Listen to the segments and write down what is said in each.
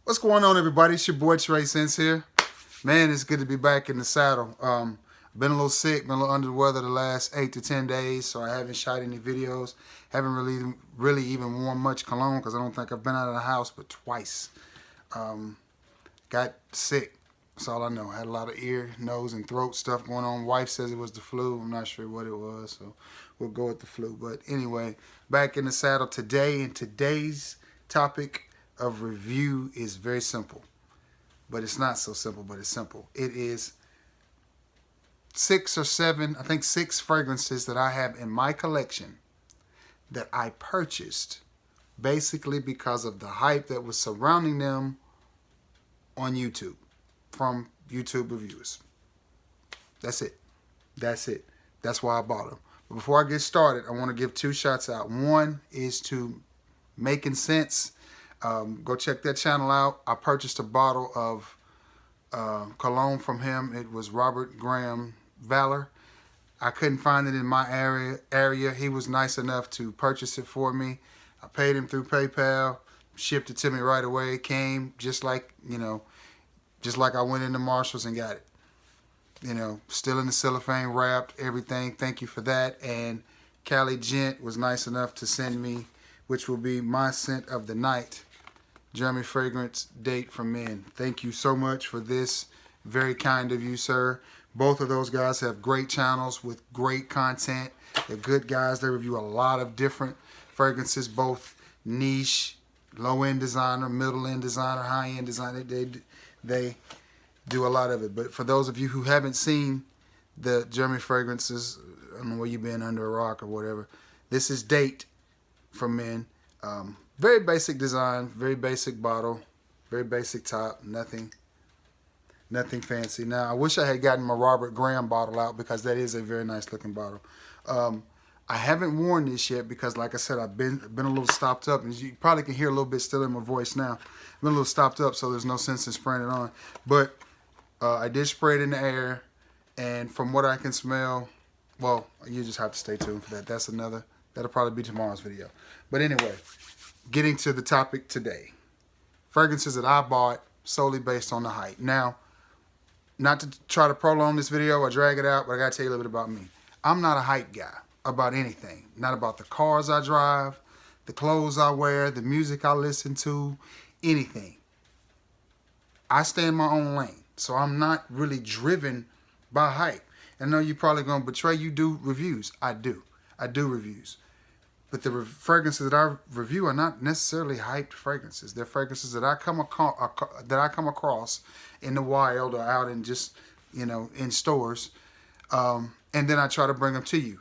What's going on, everybody? It's your boy Trey Sense here. Man, it's good to be back in the saddle. Been a little sick, been a little under the weather the last 8 to 10 days, so I haven't shot any videos. Haven't really even worn much cologne because I don't think I've been out of the house but twice. Got sick. That's all I know. I had a lot of ear, nose, and throat stuff going on. Wife says it was the flu. I'm not sure what it was, so we'll go with the flu. But anyway, back in the saddle today, and today's topic of review is very simple. But it's not so simple, but it's simple. It is 6 or 7, I think 6 fragrances that I have in my collection that I purchased basically because of the hype that was surrounding them on YouTube from YouTube reviewers. That's it. That's it. That's why I bought them. But before I get started, I want to give 2 shots out. One is to Making Sense. Go check that channel out. I purchased a bottle of cologne from him. It was Robert Graham Valor. I couldn't find it in my area. He was nice enough to purchase it for me. I paid him through PayPal, shipped it to me right away. It came just like, just like I went into Marshall's and got it. Still in the cellophane wrapped, everything. Thank you for that. And Cali Gent was nice enough to send me, which will be my scent of the night, Jeremy Fragrance Date for Men. Thank you so much for this. Very kind of you, sir. Both of those guys have great channels with great content. They're good guys. They review a lot of different fragrances, both niche, low-end designer, middle-end designer, high-end designer. They do a lot of it. But for those of you who haven't seen the Jeremy Fragrances, I don't know where you've been, under a rock or whatever, this is Date for Men. Very basic design, very basic bottle, very basic top, nothing fancy. Now, I wish I had gotten my Robert Graham bottle out because that is a very nice looking bottle. I haven't worn this yet because, like I said, I've been a little stopped up, and you probably can hear a little bit still in my voice now. I've been a little stopped up, so there's no sense in spraying it on. But I did spray it in the air, and from what I can smell, well, you just have to stay tuned for that. That'll probably be tomorrow's video. But anyway, getting to the topic today. Fragrances that I bought solely based on the hype. Now, not to try to prolong this video or drag it out, but I gotta tell you a little bit about me. I'm not a hype guy about anything. Not about the cars I drive, the clothes I wear, the music I listen to, anything. I stay in my own lane. So I'm not really driven by hype. And I know you're probably gonna betray, you do reviews. I do. I do reviews. But the fragrances that I review are not necessarily hyped fragrances. They're fragrances that I come across in the wild or out in just, in stores. And then I try to bring them to you.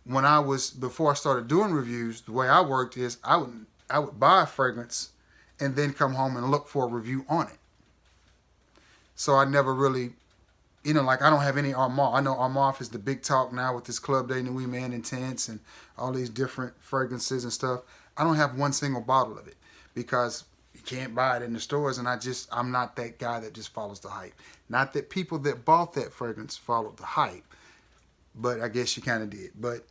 Before I started doing reviews, the way I worked is I would buy a fragrance and then come home and look for a review on it. So I never really, like I don't have any Armand. I know Armand is the big talk now with this Club de Nuit Man Intense and all these different fragrances and stuff. I don't have one single bottle of it because you can't buy it in the stores, and I'm not that guy that just follows the hype. Not that people that bought that fragrance followed the hype, but I guess you kind of did. But,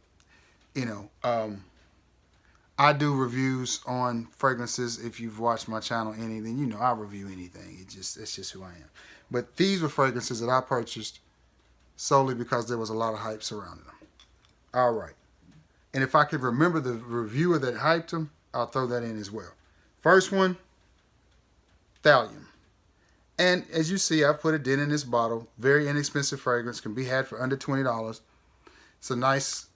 I do reviews on fragrances. If you've watched my channel any, then I review anything. It's just who I am. But these were fragrances that I purchased solely because there was a lot of hype surrounding them. All right. And if I could remember the reviewer that hyped them, I'll throw that in as well. First one, Thallium. And as you see, I've put a dent in this bottle. Very inexpensive fragrance. Can be had for under $20. It's a nice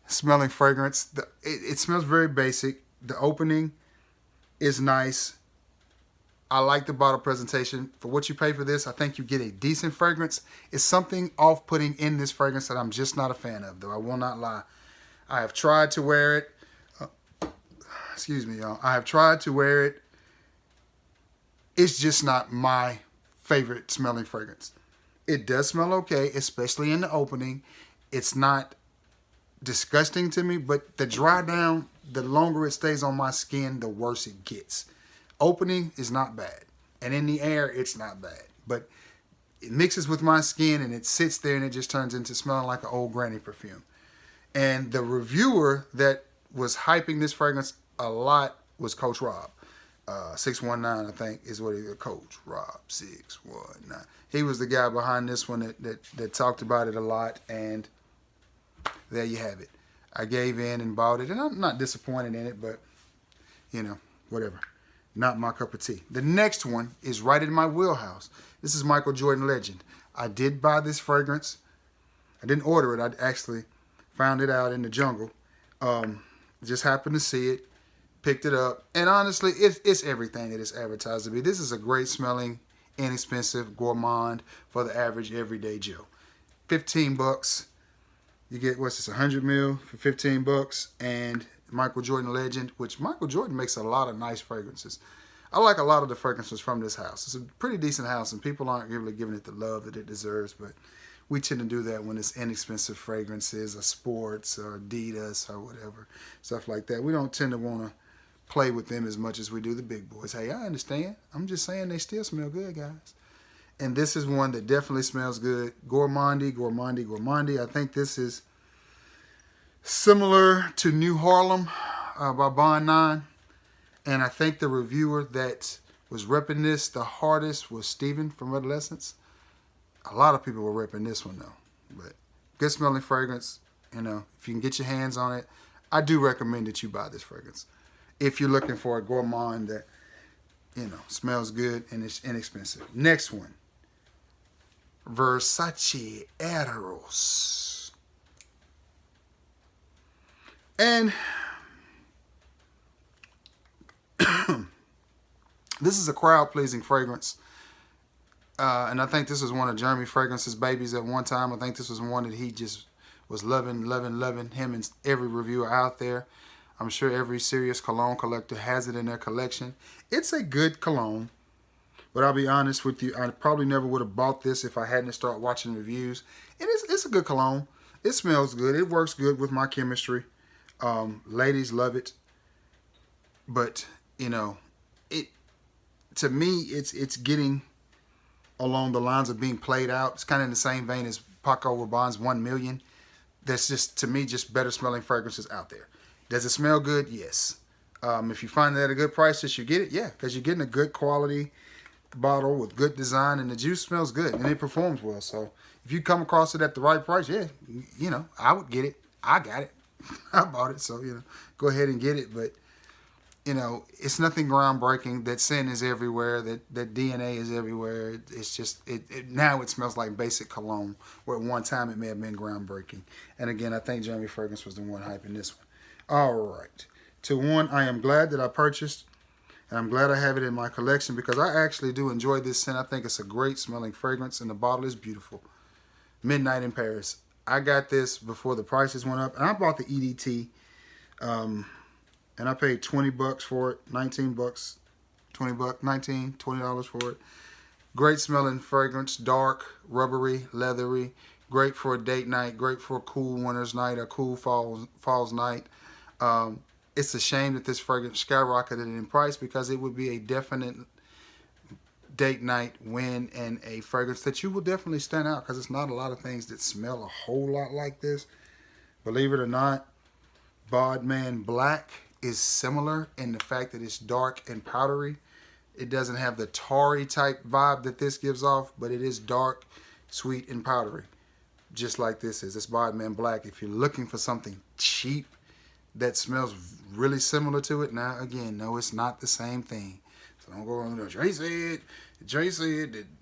smelling fragrance. It smells very basic. The opening is nice. I like the bottle presentation. For what you pay for this, I think you get a decent fragrance. It's something off-putting in this fragrance that I'm just not a fan of, though. I will not lie. I have tried to wear it. Excuse me, y'all. I have tried to wear it. It's just not my favorite smelling fragrance. It does smell okay, especially in the opening. It's not disgusting to me, but the dry down, the longer it stays on my skin, the worse it gets. Opening is not bad, and in the air, it's not bad. But it mixes with my skin, and it sits there, and it just turns into smelling like an old granny perfume. And the reviewer that was hyping this fragrance a lot was Coach Rob. 619, I think, is what he, Coach Rob 619. He was the guy behind this one that talked about it a lot, and there you have it. I gave in and bought it, and I'm not disappointed in it, but, you know, whatever. Not my cup of tea. The next one is right in my wheelhouse. This is Michael Jordan Legend. I did buy this fragrance. I didn't order it. I actually found it out in the jungle. Just happened to see it. Picked it up, and honestly, it's everything that it's advertised to be. This is a great smelling, inexpensive gourmand for the average everyday Joe. 15 bucks. You get, what's this, 100 ml for 15 bucks, and Michael Jordan Legend, which Michael Jordan makes a lot of nice fragrances. I like a lot of the fragrances from this house. It's a pretty decent house, and people aren't really giving it the love that it deserves, but we tend to do that when it's inexpensive fragrances or sports or Adidas or whatever, stuff like that. We don't tend to want to play with them as much as we do the big boys. Hey, I understand. I'm just saying they still smell good, guys. And this is one that definitely smells good. Gourmandy, Gourmandy, Gourmandy. I think this is similar to New Harlem by Bond 9. And I think the reviewer that was repping this the hardest was Steven from Adolescence. A lot of people were repping this one, though. But good smelling fragrance. You know, if you can get your hands on it, I do recommend that you buy this fragrance. If you're looking for a gourmand that, you know, smells good and is inexpensive. Next one. Versace Eros. And this is a crowd-pleasing fragrance. And I think this was one of Jeremy Fragrance's babies at one time. I think this was one that he just was loving. Him and every reviewer out there. I'm sure every serious cologne collector has it in their collection. It's a good cologne, but I'll be honest with you, I probably never would have bought this if I hadn't started watching reviews. And it's a good cologne. It smells good. It works good with my chemistry. Ladies love it. But, you know, to me, it's getting along the lines of being played out. It's kind of in the same vein as Paco Rabanne's 1 Million. That's just, to me, just better smelling fragrances out there. Does it smell good? Yes. If you find it at a good price, you should get it. Yeah, because you're getting a good quality bottle with good design, and the juice smells good, and it performs well. So if you come across it at the right price, yeah, you know, I would get it. I got it. I bought it, so, you know, go ahead and get it. But, you know, it's nothing groundbreaking. That scent is everywhere. That DNA is everywhere. It's just, now it smells like basic cologne, where at one time it may have been groundbreaking. And again, I think Jeremy Fragrance was the one hyping this one. All right. To one, I am glad that I purchased, and I'm glad I have it in my collection because I actually do enjoy this scent. I think it's a great smelling fragrance, and the bottle is beautiful. Midnight in Paris. I got this before the prices went up, and I bought the EDT, and I paid 20 bucks for it, 19 bucks, 20 bucks, 19, $20 for it. Great smelling fragrance, dark, rubbery, leathery, great for a date night, great for a cool winter's night, a cool fall's night. It's a shame that this fragrance skyrocketed in price because it would be a definite date night win and a fragrance that you will definitely stand out because it's not a lot of things that smell a whole lot like this. Believe it or not, Bodman Black is similar in the fact that it's dark and powdery. It doesn't have the tarry type vibe that this gives off, but it is dark, sweet, and powdery, just like this is. It's Bodman Black. If you're looking for something cheap that smells really similar to it, now again, no, it's not the same thing. So don't go on there. Dre said,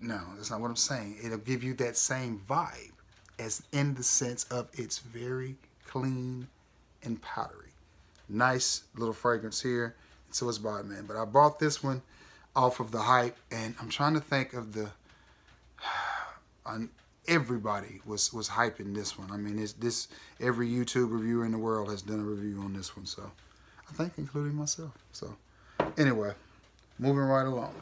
no, that's not what I'm saying. It'll give you that same vibe as in the sense of it's very clean and powdery. Nice little fragrance here. So it's Bodman. But I bought this one off of the hype, and I'm trying to think of the... everybody was hyping this one. I mean, every YouTube reviewer in the world has done a review on this one, so I think including myself. So anyway, moving right along.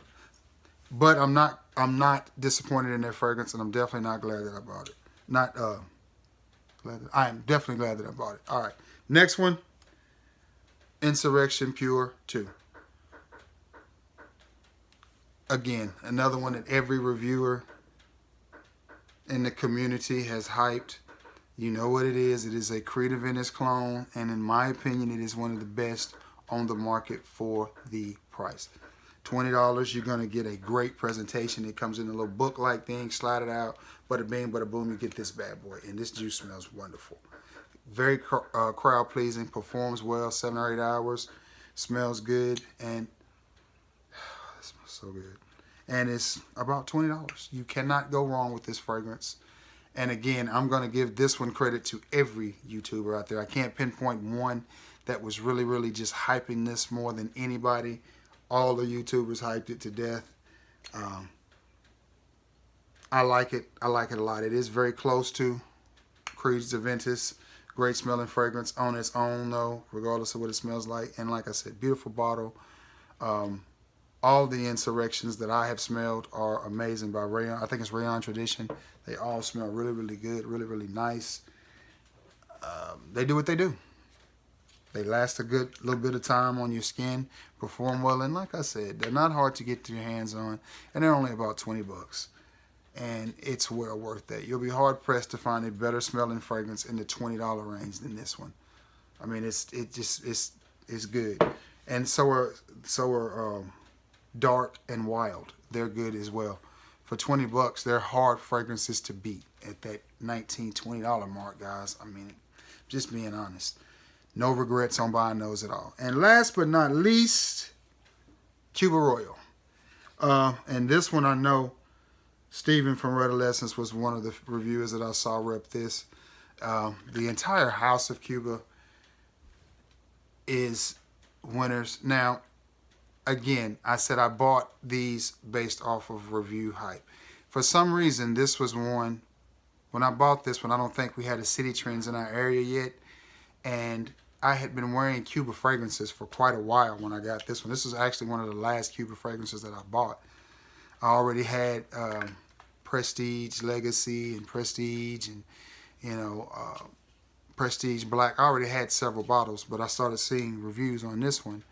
But I'm not disappointed in their fragrance, and I'm definitely not glad that I bought it. I am definitely glad that I bought it. All right, next one, Insurrection Pure 2. Again, another one that every reviewer in the community has hyped. You know what it is. It is a Creed Aventus clone, and in my opinion, it is one of the best on the market for the price. $20, you're going to get a great presentation. It comes in a little book-like thing, slide it out, bada bing, bada boom, you get this bad boy. And this juice smells wonderful. Very crowd-pleasing, performs well, 7 or 8 hours, smells good, and it smells so good. And it's about $20. You cannot go wrong with this fragrance. And again, I'm going to give this one credit to every YouTuber out there. I can't pinpoint one that was really, really just hyping this more than anybody. All the YouTubers hyped it to death. I like it. I like it a lot. It is very close to Creed's Aventus. Great smelling fragrance on its own, though, regardless of what it smells like. And like I said, beautiful bottle. All the Insurrections that I have smelled are amazing by Rayon. I think it's Rayon Tradition. They all smell really, really good, really, really nice. They do what they do. They last a good little bit of time on your skin, perform well, and like I said, they're not hard to get your hands on, and they're only about 20 bucks. And it's well worth that. You'll be hard pressed to find a better smelling fragrance in the $20 range than this one. I mean, it's good. And so are Dark and Wild. They're good as well. For 20 bucks, they're hard fragrances to beat at that $19, $20 mark, guys. I mean, just being honest. No regrets on buying those at all. And last but not least, Cuba Royal. And this one I know Steven from Redolescence was one of the reviewers that I saw rep this. The entire house of Cuba is winners. Now, again, I said I bought these based off of review hype. For some reason, this was one, when I bought this one, I don't think we had a City Trends in our area yet. And I had been wearing Cuba fragrances for quite a while when I got this one. This was actually one of the last Cuba fragrances that I bought. I already had Prestige Legacy and Prestige and, you know, Prestige Black. I already had several bottles, but I started seeing reviews on this one,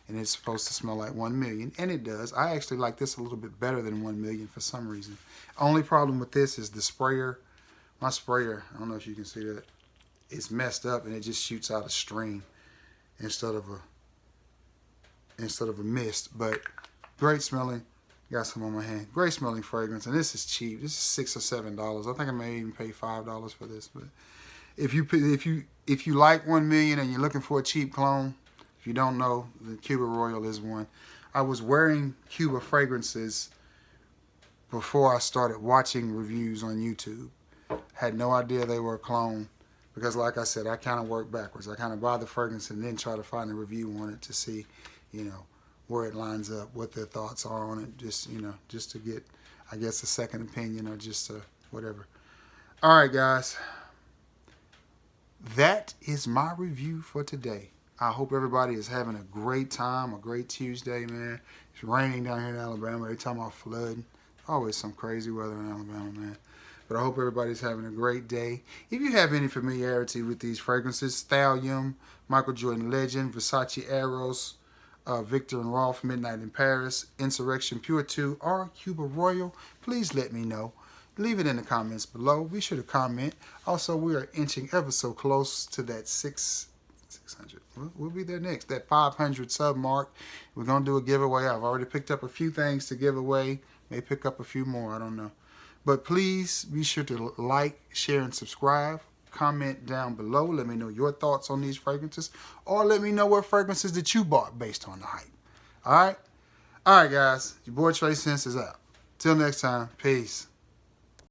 and it's supposed to smell like 1 million, and it does. I actually like this a little bit better than 1 million for some reason. Only problem with this is the sprayer. My sprayer, I don't know if you can see that, it's messed up, and it just shoots out a stream instead of a mist. But great smelling. Got some on my hand. Great smelling fragrance, and this is cheap. This is $6 or $7. I think I may even pay $5 for this. But if you like 1 million and you're looking for a cheap clone, if you don't know, the Cuba Royal is one. I was wearing Cuba fragrances before I started watching reviews on YouTube. Had no idea they were a clone because, like I said, I kind of work backwards. I kind of buy the fragrance and then try to find a review on it to see, you know, where it lines up, what their thoughts are on it, just, you know, just to get, I guess, a second opinion or just whatever. All right, guys. That is my review for today. I hope everybody is having a great time, a great Tuesday, man. It's raining down here in Alabama. Every time I flood, always some crazy weather in Alabama, man. But I hope everybody's having a great day. If you have any familiarity with these fragrances, Thallium, Michael Jordan Legend, Versace Eros, Victor and Rolf, Midnight in Paris, Insurrection Pure 2, or Cuba Royal, please let me know. Leave it in the comments below. Be sure to comment. Also, we are inching ever so close to that 600. We'll be there next, that 500 sub mark. We're going to do a giveaway. I've already picked up a few things to give away. May pick up a few more. I don't know. But please be sure to like, share, and subscribe. Comment down below. Let me know your thoughts on these fragrances. Or let me know what fragrances that you bought based on the hype. All right? All right, guys. Your boy Trey Sense is out. Till next time. Peace.